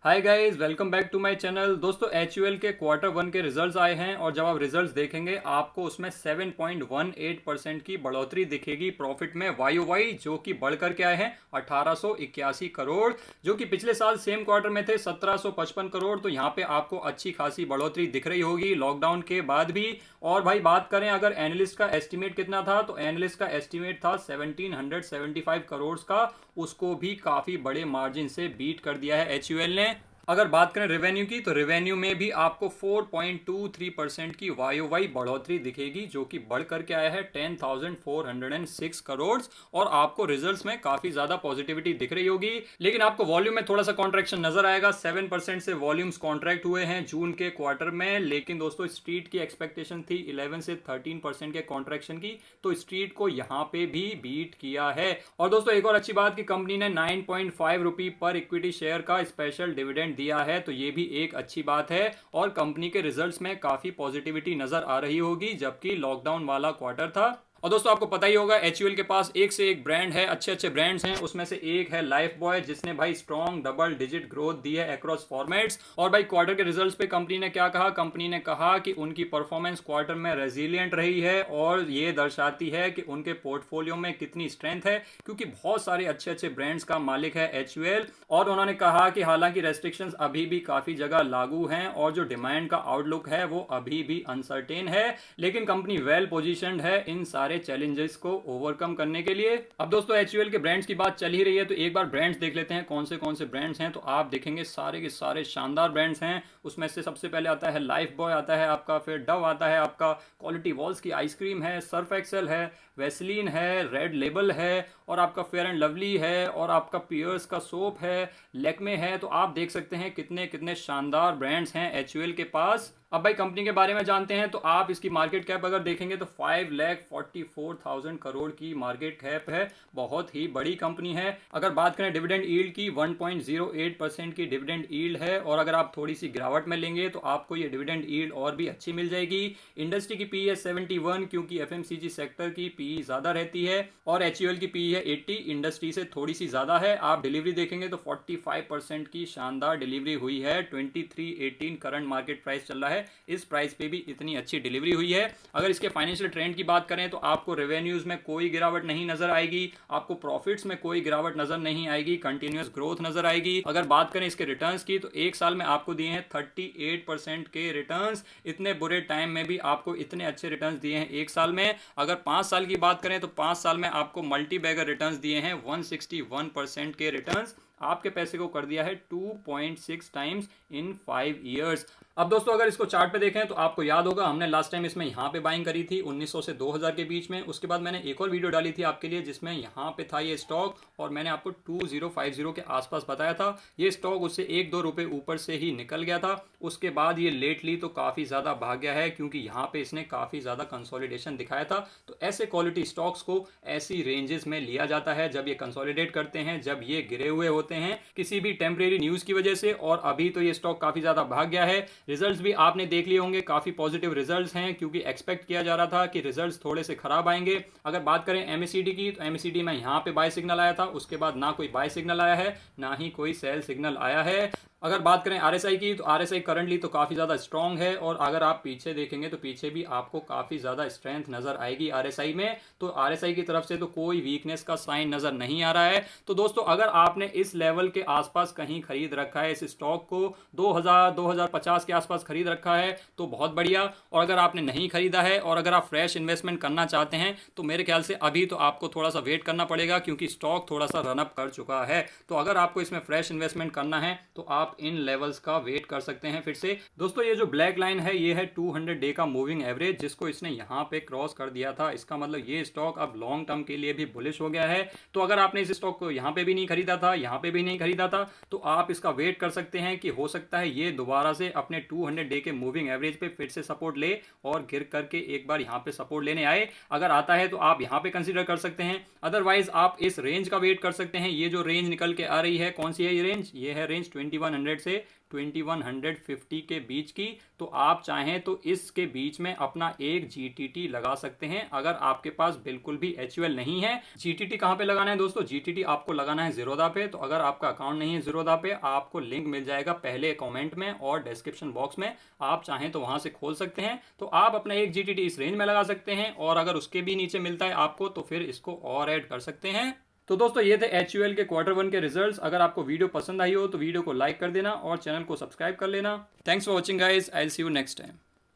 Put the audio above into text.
Hi guys, welcome back to my channel. दोस्तों HUL के quarter one के results आए हैं और जब आप रिजल्ट्स देखेंगे आपको उसमें 7.18% की बढ़ोतरी दिखेगी प्रॉफिट में वाई वाई, जो कि बढ़कर के आए हैं 1881 करोड़, जो कि पिछले साल सेम क्वार्टर में थे 1755 करोड़। तो यहाँ पे आपको अच्छी खासी बढ़ोतरी दिख रही होगी लॉकडाउन के बाद भी। और भाई बात करें अगर एनालिस्ट का एस्टिमेट कितना था, तो एनालिस्ट का एस्टिमेट था 1775 करोड़ का, उसको भी काफी बड़े मार्जिन से बीट कर दिया है HUL ने। अगर बात करें रेवेन्यू की, तो रेवेन्यू में भी आपको 4.23% की वाई बढ़ोतरी दिखेगी, जो कि बढ़ करके आया है 10,406 करोड़। और आपको रिजल्ट्स में काफी ज्यादा पॉजिटिविटी दिख रही होगी, लेकिन आपको वॉल्यूम में थोड़ा सा कॉन्ट्रैक्शन नजर आएगा। 7% से वॉल्यूम्स कॉन्ट्रैक्ट हुए हैं जून के क्वार्टर में, लेकिन दोस्तों स्ट्रीट की एक्सपेक्टेशन थी 11 से 13% के कॉन्ट्रैक्शन की, तो स्ट्रीट को यहाँ पे भी बीट किया है। और दोस्तों एक और अच्छी बात कि कंपनी ने 9.5 रुपये पर इक्विटी शेयर का स्पेशल डिविडेंड दिया है, तो ये भी एक अच्छी बात है। और कंपनी के रिजल्ट्स में काफी पॉजिटिविटी नजर आ रही होगी, जबकि लॉकडाउन वाला क्वार्टर था। और दोस्तों आपको पता ही होगा HUL के पास एक से एक ब्रांड है, अच्छे अच्छे ब्रांड्स हैं। उसमें से एक है लाइफ बॉय, जिसने भाई स्ट्रॉन्ग डबल डिजिट ग्रोथ दी है अक्रॉस फॉर्मेट्स। और भाई क्वार्टर के रिजल्ट्स पे कंपनी ने क्या कहा, कंपनी ने कहा कि उनकी परफॉर्मेंस क्वार्टर में रेजिलियंट रही है, और ये दर्शाती है कि उनके पोर्टफोलियो में कितनी स्ट्रेंथ है, क्योंकि बहुत सारे अच्छे अच्छे ब्रांड्स का मालिक है HUL। और उन्होंने कहा कि हालांकि रेस्ट्रिक्शंस अभी भी काफी जगह लागू हैं और जो डिमांड का आउटलुक है वो अभी भी अनसर्टेन है, लेकिन कंपनी वेल पोजिशन्ड है इन सारे चैलेंजेस को ओवरकम करने के लिए। अब दोस्तों HUL के ब्रांड्स की बात चल ही रही है, तो एक बार ब्रांड्स देख लेते हैं कौन से ब्रांड्स हैं। तो आप देखेंगे सारे के सारे शानदार ब्रांड्स हैं। उसमें से सबसे पहले आता है लाइफ बॉय आता है आपका, फिर डव आता है आपका, क्वालिटी वॉल्स की आइसक्रीम है, सर्फ एक्सेल है, वेसलीन है, रेड लेबल है, और आपका फेयर एंड लवली है, और आपका पियर्स का सोप है, लेक्मे है। तो आप देख सकते हैं कितने कितने शानदार ब्रांड्स हैं HUL के पास। अब भाई कंपनी के बारे में जानते हैं, तो आप इसकी मार्केट कैप अगर देखेंगे तो 5,44,000 करोड़ की मार्केट कैप है, बहुत ही बड़ी कंपनी है। अगर बात करें डिविडेंड यील्ड की, 1.08% की डिविडेंड यील्ड है, और अगर आप थोड़ी सी गिरावट में लेंगे तो आपको ये डिविडेंड यील्ड और भी अच्छी मिल जाएगी। इंडस्ट्री की पी है 71, क्योंकि FMCG सेक्टर की पी ज्यादा रहती है, और HUL की पी है 80, इंडस्ट्री से थोड़ी सी ज्यादा है। आप डिलीवरी देखेंगे तो 45% की शानदार डिलीवरी हुई है, 2318 करंट मार्केट प्राइस चल रहा है, इस प्राइस पे भी इतनी अच्छी डिलीवरी हुई है। अगर इसके फाइनेंशियल ट्रेंड की बात करें तो आपको रेवेन्यूज में कोई गिरावट नहीं नजर आएगी, आपको प्रॉफिट्स में कोई गिरावट नजर नहीं आएगी, कंटिन्यूअस ग्रोथ नजर आएगी। अगर बात करें इसके रिटर्न्स की, तो एक साल में आपको दिए हैं 38% के रिटर्न्स। इतने बुरे टाइम में भी आपको इतने अच्छे रिटर्न्स दिए हैं एक साल में। अगर 5 साल की बात करें तो 5 साल में आपको मल्टी बैगर रिटर्न्स दिए हैं 161% के रिटर्न्स। आपके पैसे को कर दिया है 2.6 टाइम्स इन 5 ईयर्स। अब दोस्तों अगर इसको चार्ट पे देखें तो आपको याद होगा हमने लास्ट टाइम इसमें यहाँ पे बाइंग करी थी 1900 से 2000 के बीच में। उसके बाद मैंने एक और वीडियो डाली थी आपके लिए जिसमें यहाँ पे था ये स्टॉक, और मैंने आपको 2050 के आसपास बताया था। ये स्टॉक उससे 1-2 रुपए ऊपर से ही निकल गया था। उसके बाद ये लेटली तो काफ़ी ज़्यादा भाग गया है, क्योंकि यहाँ पे इसने काफ़ी ज़्यादा कंसोलिडेशन दिखाया था। तो ऐसे क्वालिटी स्टॉक्स को ऐसी रेंजेस में लिया जाता है जब ये कंसोलिडेट करते हैं, जब ये गिरे हुए होते हैं किसी भी टेम्परेरी न्यूज़ की वजह से। और अभी तो ये स्टॉक काफ़ी ज़्यादा भाग गया है। रिजल्ट्स भी आपने देख लिए होंगे, काफ़ी पॉजिटिव रिजल्ट्स हैं, क्योंकि एक्सपेक्ट किया जा रहा था कि रिजल्ट्स थोड़े से खराब आएंगे। अगर बात करें MACD की, तो MACD में यहाँ पे बाय सिग्नल आया था, उसके बाद ना कोई बाय सिग्नल आया है, ना ही कोई सेल सिग्नल आया है। अगर बात करें RSI की, तो RSI करंटली तो काफ़ी ज़्यादा स्ट्रॉन्ग है, और अगर आप पीछे देखेंगे तो पीछे भी आपको काफ़ी ज़्यादा स्ट्रेंथ नज़र आएगी RSI में। तो RSI की तरफ से तो कोई वीकनेस का साइन नज़र नहीं आ रहा है। तो दोस्तों अगर आपने इस लेवल के आसपास कहीं खरीद रखा है इस स्टॉक को, 2050 के आसपास खरीद रखा है, तो बहुत बढ़िया। और अगर आपने नहीं खरीदा है और अगर आप फ्रेश इन्वेस्टमेंट करना चाहते हैं, तो मेरे ख्याल से अभी तो आपको थोड़ा सा वेट करना पड़ेगा, क्योंकि स्टॉक थोड़ा सा रनअप कर चुका है। तो अगर आपको इसमें फ्रेश इन्वेस्टमेंट करना है तो आप इन लेवल्स का वेट कर सकते हैं फिर से। दोस्तों ये जो ब्लैक लाइन है ये है 200 डे का मूविंग एवरेज, जिसको इसने यहाँ पे क्रॉस कर दिया था। इसका मतलब ये स्टॉक अब लॉन्ग टर्म के लिए भी बुलिश हो गया है। तो अगर आपने इस स्टॉक को यहाँ पे भी नहीं खरीदा था, यहाँ पे भी नहीं खरीदा था, तो आप इसका वेट कर सकते हैं कि हो सकता है ये दोबारा से अपने 200 डे के मूविंग एवरेज पे फिर से सपोर्ट ले, और गिर करके एक बार यहाँ पे सपोर्ट लेने आए। अगर आता है तो आप यहाँ पे कंसीडर कर सकते हैं, अदरवाइज आप इस रेंज का वेट कर सकते हैं। ये जो रेंज निकल के आ रही है, कौन सी है ये रेंज? ये है रेंज 2100 2100 से 2150 के बीच की। तो आप चाहें तो इसके बीच में अपना एक जीटीटी लगा सकते हैं अगर आपके पास बिल्कुल भी एचयूएल नहीं है। जीटीटी कहां पे लगाना है दोस्तों? जीटीटी आपको लगाना है जीरोधा पे। तो अगर आपका अकाउंट नहीं है जीरोधा पे, आपको लिंक मिल जाएगा पहले कमेंट में और डिस्क्रिप्शन बॉक्स में, आप चाहें तो वहां से खोल सकते हैं। तो आप अपना एक जीटीटी इस रेंज में लगा सकते हैं और अगर उसके भी नीचे मिलता है आपको तो फिर इसको और ऐड कर सकते हैं। तो दोस्तों ये थे HUL के Q1 के रिजल्ट्स। अगर आपको वीडियो पसंद आई हो तो वीडियो को लाइक कर देना और चैनल को सब्सक्राइब कर लेना। Thanks for watching guys, I will see you next time.